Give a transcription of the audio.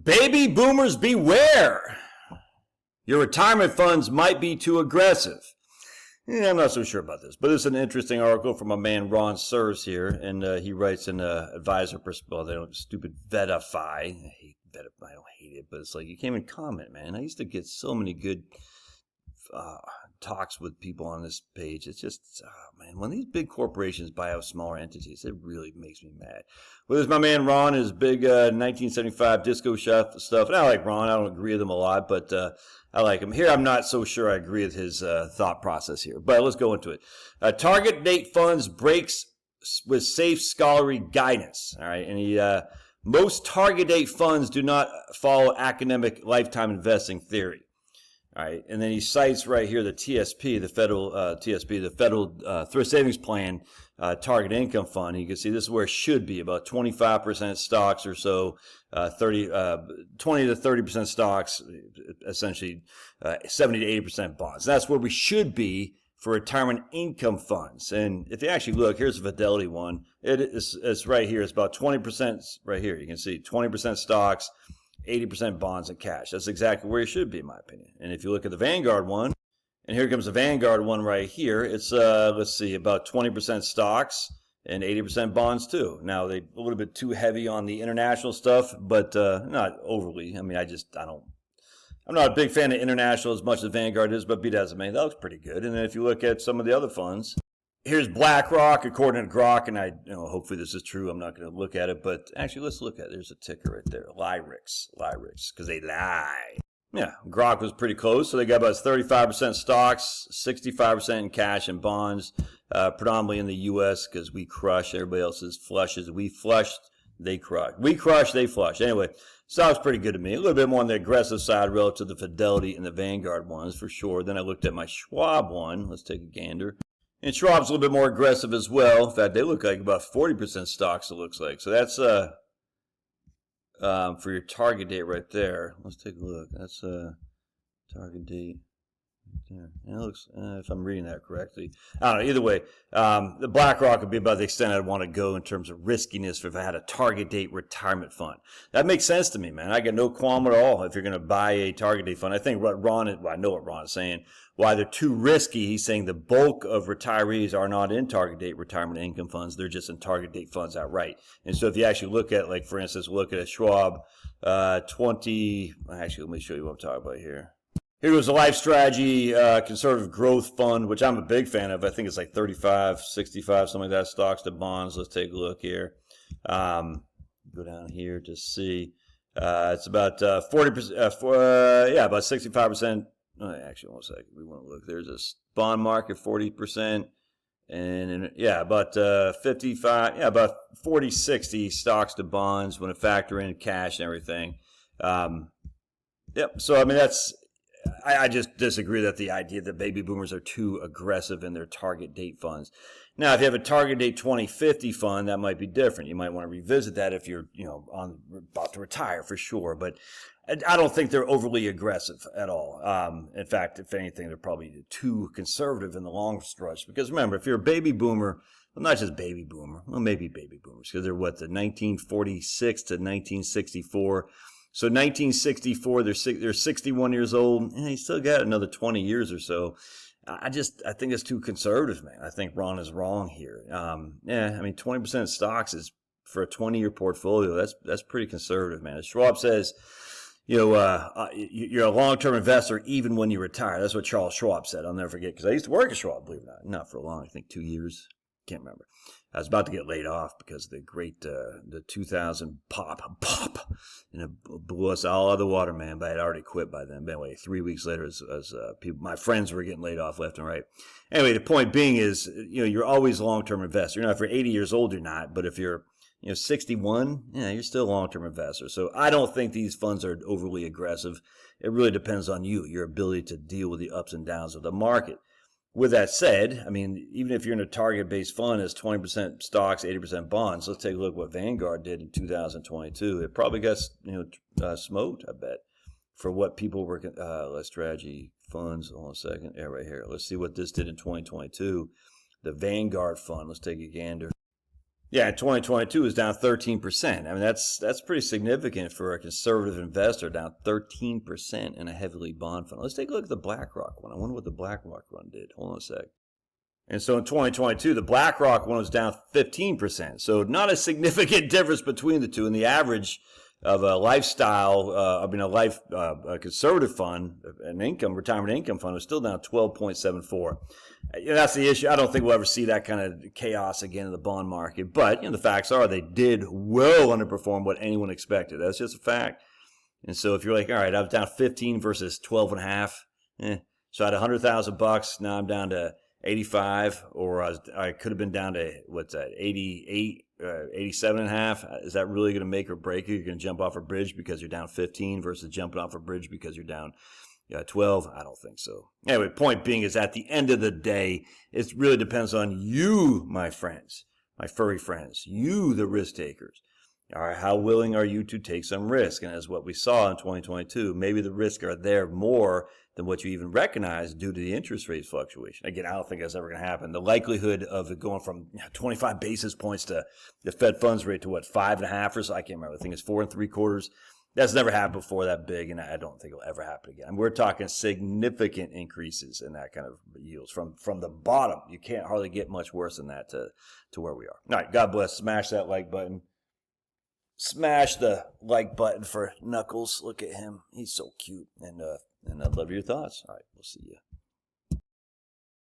Baby boomers beware. Your retirement funds might be too aggressive. I'm not so sure about this, but it's an interesting article from my man Ron Surs here, and he writes in Advisor Well, they don't stupid Vetify. I hate Vetify. I don't hate it, but it's like you can't even comment, man. I used to get so many good talks with people on this page. It's just, man, when these big corporations buy out smaller entities, it really makes me mad. Well, there's my man Ron, his big 1975 disco stuff. And I like Ron. I don't agree with him a lot, but I like him. Here, I'm not so sure I agree with his thought process here, but let's go into it. Target date funds breaks with safe scholarly guidance. All right, and most target date funds do not follow academic lifetime investing theory. All right, and then he cites right here the TSP, the federal TSP, the federal thrift savings plan target income fund. You can see this is where it should be, about 25% stocks or so, 20 to 30% stocks, essentially 70 to 80% bonds. That's where we should be for retirement income funds. And if you actually look, here's the Fidelity one. It's right here. It's about 20% right here. You can see 20% stocks, 80% bonds and cash. That's exactly where you should be, in my opinion. And if you look at the Vanguard one, and here comes the Vanguard one right here, it's, let's see, about 20% stocks and 80% bonds too. Now, they're a little bit too heavy on the international stuff, but not overly. I mean, I'm not a big fan of international as much as Vanguard is, but be that as it may, that looks pretty good. And then if you look at some of the other funds, here's BlackRock, according to Grok, and hopefully this is true. I'm not going to look at it, but actually, let's look at it. There's a ticker right there, LYRIX, because they lie. Yeah, Grok was pretty close, so they got about 35% stocks, 65% in cash and bonds, predominantly in the U.S. because we crush. Everybody else is flushes. We flushed, they crush. We crush, they flush. Anyway, sounds pretty good to me. A little bit more on the aggressive side relative to the Fidelity and the Vanguard ones for sure. Then I looked at my Schwab one. Let's take a gander. And Schwab's a little bit more aggressive as well. In fact, they look like about 40% stocks, it looks like. So that's for your target date right there. Let's take a look. That's target date right there. And it looks, if I'm reading that correctly. I don't know. Either way, the BlackRock would be about the extent I'd want to go in terms of riskiness if I had a target date retirement fund. That makes sense to me, man. I got no qualm at all if you're going to buy a target date fund. I think what I know what Ron is saying. Why they're too risky, he's saying the bulk of retirees are not in target date retirement income funds. They're just in target date funds outright. And so if you actually look at, like, for instance, look at a Schwab actually, let me show you what I'm talking about here. Here was the Life Strategy Conservative Growth Fund, which I'm a big fan of. I think it's like 35, 65, something like that, stocks to bonds. Let's take a look here. Go down here to see. It's about 40%, about 65%. Actually, 1 second. We want to look. There's a bond market, 40%. And about 55, about 40, 60 stocks to bonds when I factor in cash and everything. So, I mean, I just disagree that the idea that baby boomers are too aggressive in their target date funds. Now, if you have a target date 2050 fund, that might be different. You might want to revisit that if you're, about to retire for sure. But I don't think they're overly aggressive at all. In fact, if anything, they're probably too conservative in the long stretch. Because remember, if you're a baby boomer, well, not just baby boomer, well, maybe baby boomers, because they're the 1946 to 1964. So 1964, they're 61 years old, and they still got another 20 years or so. I think it's too conservative, man. I think Ron is wrong here. 20% stocks is for a 20-year portfolio. That's pretty conservative, man. As Schwab says, you're a long-term investor even when you retire. That's what Charles Schwab said. I'll never forget, because I used to work at Schwab, believe it or not. Not for long, I think 2 years. Can't remember. I was about to get laid off because of the great, the 2000 pop, and it blew us all out of the water, man. But I had already quit by then. But anyway, 3 weeks later, as my friends were getting laid off left and right. Anyway, the point being is, you're always a long-term investor. If you're 80 years old, you're not. But if you're 61, you're still a long-term investor. So I don't think these funds are overly aggressive. It really depends on you, your ability to deal with the ups and downs of the market. With that said, I mean, even if you're in a target-based fund that's 20% stocks, 80% bonds, let's take a look at what Vanguard did in 2022. It probably got smoked, I bet, for what people were. Let's strategy funds. Hold on a second. Yeah, right here. Let's see what this did in 2022. The Vanguard fund. Let's take a gander. Yeah, 2022 is down 13%. I mean, that's pretty significant for a conservative investor, down 13% in a heavily bond fund. Let's take a look at the BlackRock one. I wonder what the BlackRock one did. Hold on a sec. And so in 2022, the BlackRock one was down 15%. So not a significant difference between the two. And the average of a lifestyle, a conservative fund, retirement income fund was still down 12.74. That's the issue. I don't think we'll ever see that kind of chaos again in the bond market. But the facts are they did well underperform what anyone expected. That's just a fact. And so if you're like, all right, I was down 15 versus 12 and a half. So I had $100,000. Now I'm down to 85, or I could have been down to 88, 87 and a half. Is that really going to make or break you? You're going to jump off a bridge because you're down 15 versus jumping off a bridge because you're down 12? I don't think so. Anyway, point being is at the end of the day, it really depends on you, my friends, my furry friends, you, the risk takers. All right, how willing are you to take some risk? And as what we saw in 2022, maybe the risks are there more than what you even recognize due to the interest rate fluctuation. Again, I don't think that's ever going to happen. The likelihood of it going from 25 basis points to the Fed funds rate to 5.5 or so, I can't remember. I think it's 4 3/4. That's never happened before that big, and I don't think it'll ever happen again. And we're talking significant increases in that kind of yields from the bottom. You can't hardly get much worse than that to where we are. All right, God bless. Smash that like button. Smash the like button for Knuckles. Look at him. He's so cute. And I'd love your thoughts. All right, we'll see you.